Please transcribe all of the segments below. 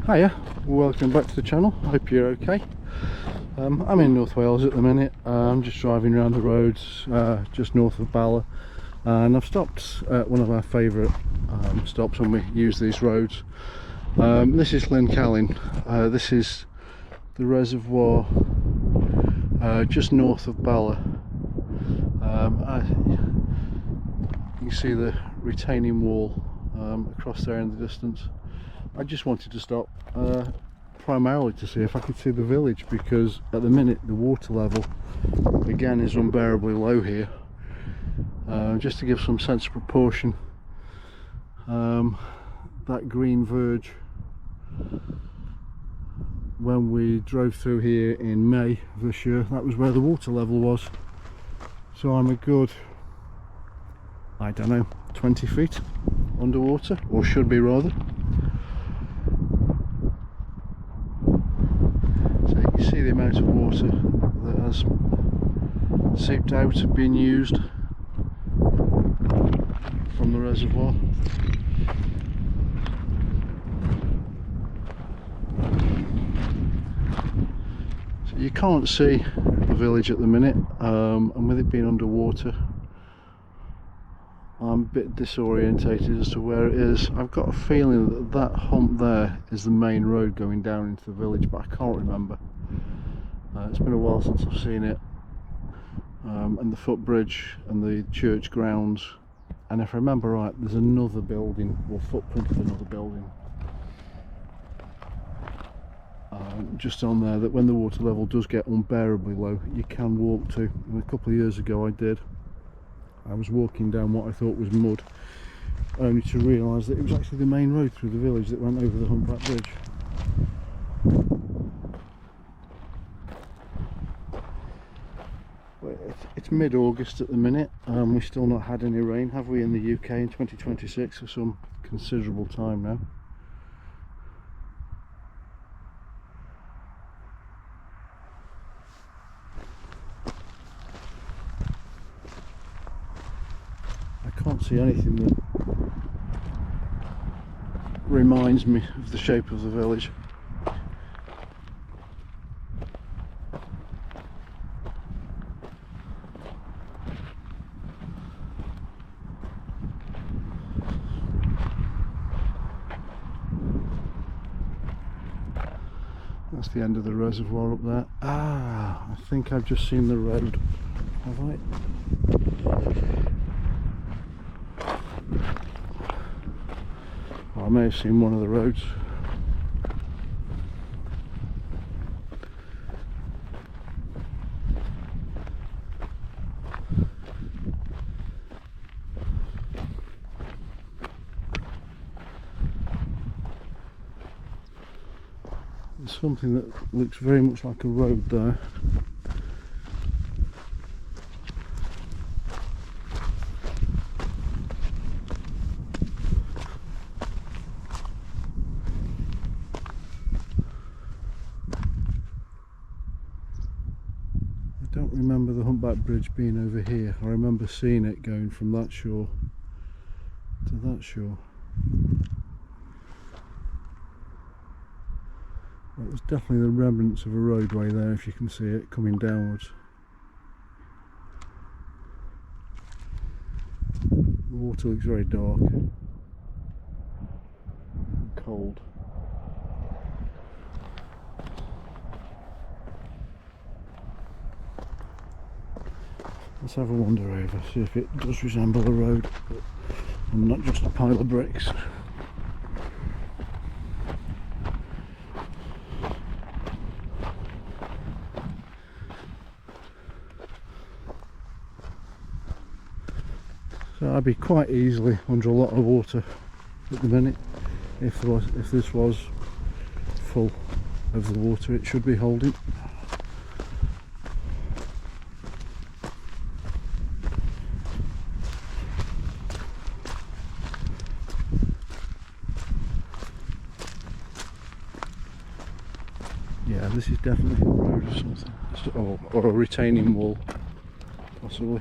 Hiya, welcome back to the channel. Hope you're okay. I'm in North Wales at the minute. I'm just driving around the roads just north of Bala, and I've stopped at one of our favourite stops when we use these roads. This is Llyn Celyn. This is the reservoir just north of Bala. You can see the retaining wall across there in the distance. I just wanted to stop primarily to see if I could see the village, because at the minute the water level again is unbearably low here. Just to give some sense of proportion, that green verge, when we drove through here in May of this year, that was where the water level was. So I'm a good, I don't know, 20 feet underwater, or should be rather. So you can see the amount of water that has seeped out and been used from the reservoir. So you can't see the village at the minute, and with it being underwater, I'm a bit disorientated as to where it is. I've got a feeling that that hump there is the main road going down into the village, but I can't remember. It's been a while since I've seen it. And the footbridge and the church grounds, and if I remember right, there's another building, or footprint of another building just on there, that when the water level does get unbearably low you can walk to. And a couple of years ago I was walking down what I thought was mud, only to realise that it was actually the main road through the village that went over the humpback bridge. It's mid-August at the minute. We've still not had any rain, have we, in the UK in 2026 for some considerable time now. I can't see anything that reminds me of the shape of the village. That's the end of the reservoir up there. Ah, I think I've just seen the road. Have I? I may have seen one of the roads. There's something that looks very much like a road there. I don't remember the humpback bridge being over here. I remember seeing it going from that shore to that shore. Well, it was definitely the remnants of a roadway there, if you can see it coming downwards. The water looks very dark and cold. Let's have a wander over, see if it does resemble a road and not just a pile of bricks. So I'd be quite easily under a lot of water at the minute if this was full of the water it should be holding. Yeah, this is definitely a road or something, or a retaining wall, possibly.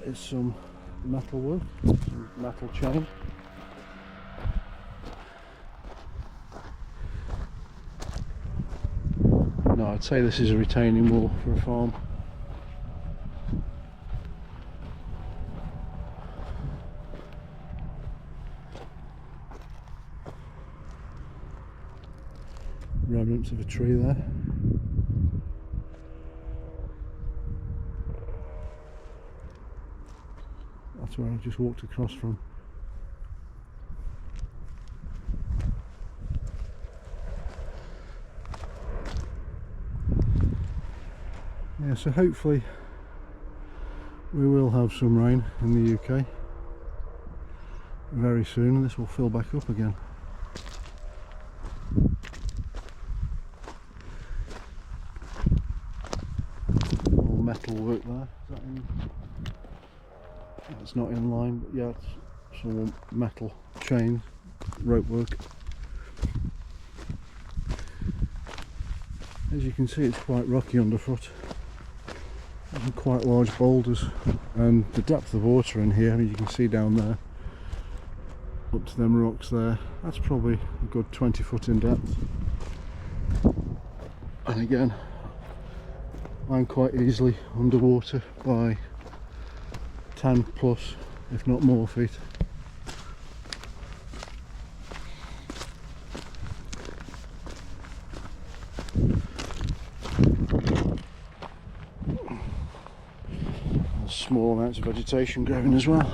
there is some metal work, some metal chain. No, I'd say this is a retaining wall for a farm. Remnants of a tree there. That's where I just walked across from. Yeah, so hopefully we will have some rain in the UK very soon, and this will fill back up again. All metal work there. Is that in? It's not in line, but yeah, it's some metal chain, rope work. As you can see, it's quite rocky underfoot. And quite large boulders, and the depth of water in here, you can see down there up to them rocks there, that's probably a good 20 foot in depth. And again, I'm quite easily underwater by 10 plus, if not more, feet. Small amounts of vegetation growing as well.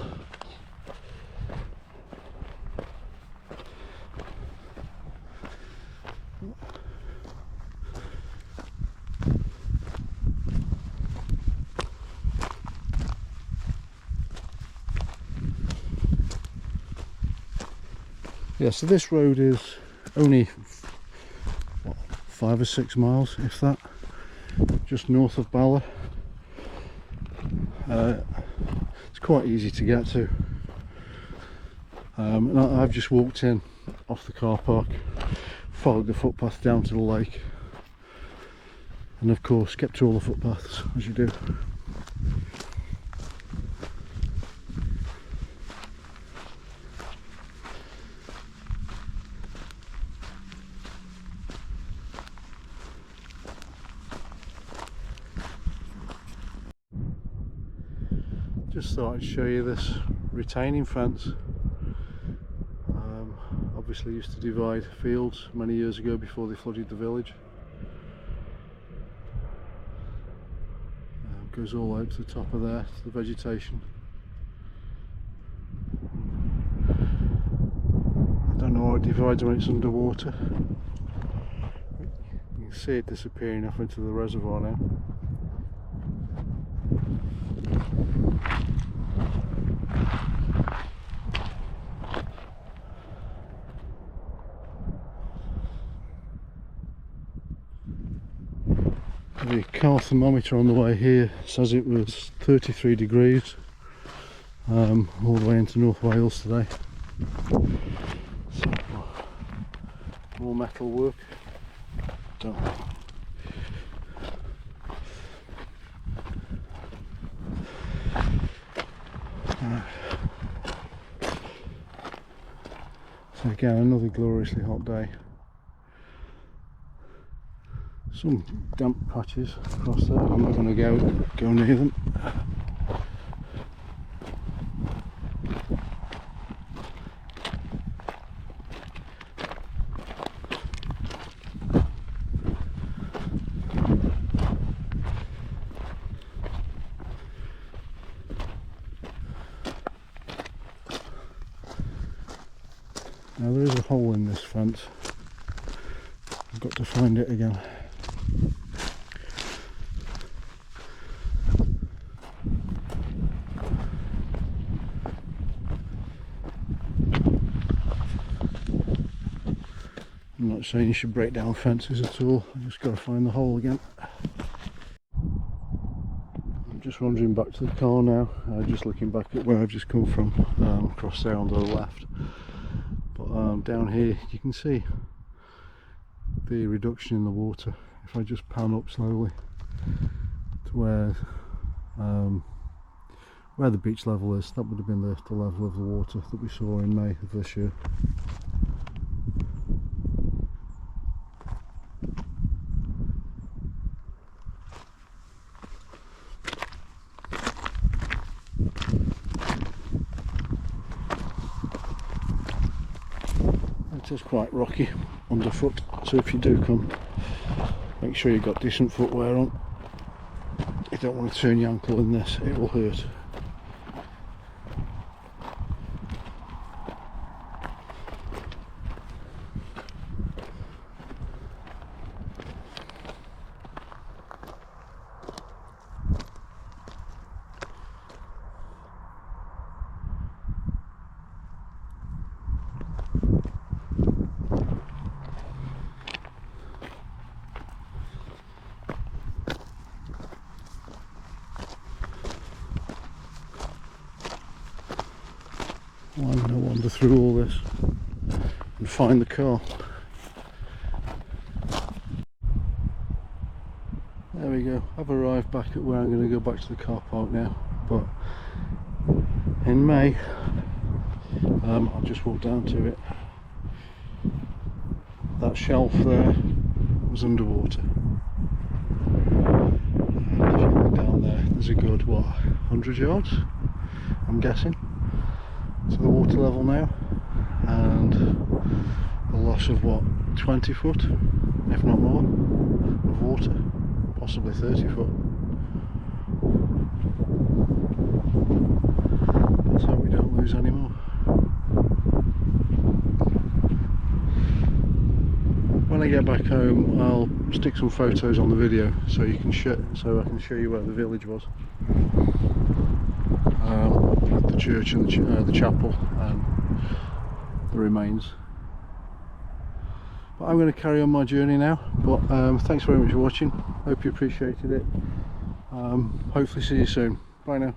Yeah, so this road is only what, 5 or 6 miles, if that, just north of Bala. It's quite easy to get to, and I've just walked in off the car park, followed the footpath down to the lake, and of course kept to all the footpaths as you do. Just thought I'd show you this retaining fence. Obviously used to divide fields many years ago before they flooded the village. Goes all out to the top of there, to the vegetation. I don't know how it divides when it's underwater. You can see it disappearing off into the reservoir now. The car thermometer on the way here says it was 33 degrees all the way into North Wales today. So, more metal work. Don't know. So again, another gloriously hot day. Some damp patches across there. I'm not going to go near them. Now there is a hole in this fence. I've got to find it again. I'm not saying you should break down fences at all, I've just got to find the hole again. I'm just wandering back to the car now, just looking back at where I've just come from, across there on the left. But down here you can see the reduction in the water. If I just pan up slowly to where where the beach level is, that would have been the level of the water that we saw in May of this year. It is quite rocky underfoot, so if you do come, make sure you've got decent footwear on. You don't want to turn your ankle in this, it will hurt. I'm going to wander through all this and find the car. There we go, I've arrived back at where I'm going to go back to the car park now, but in May I'll just walk down to it. That shelf there was underwater, and if you look down there, there's a good, what, 100 yards, I'm guessing, to the water level now, and a loss of what, 20 foot, if not more, of water, possibly 30 foot. Let's hope we don't lose any more. When I get back home, I'll stick some photos on the video so you can so I can show you where the village was. The church and the chapel and the remains. But I'm going to carry on my journey now, but thanks very much for watching, hope you appreciated it. Hopefully see you soon, bye now.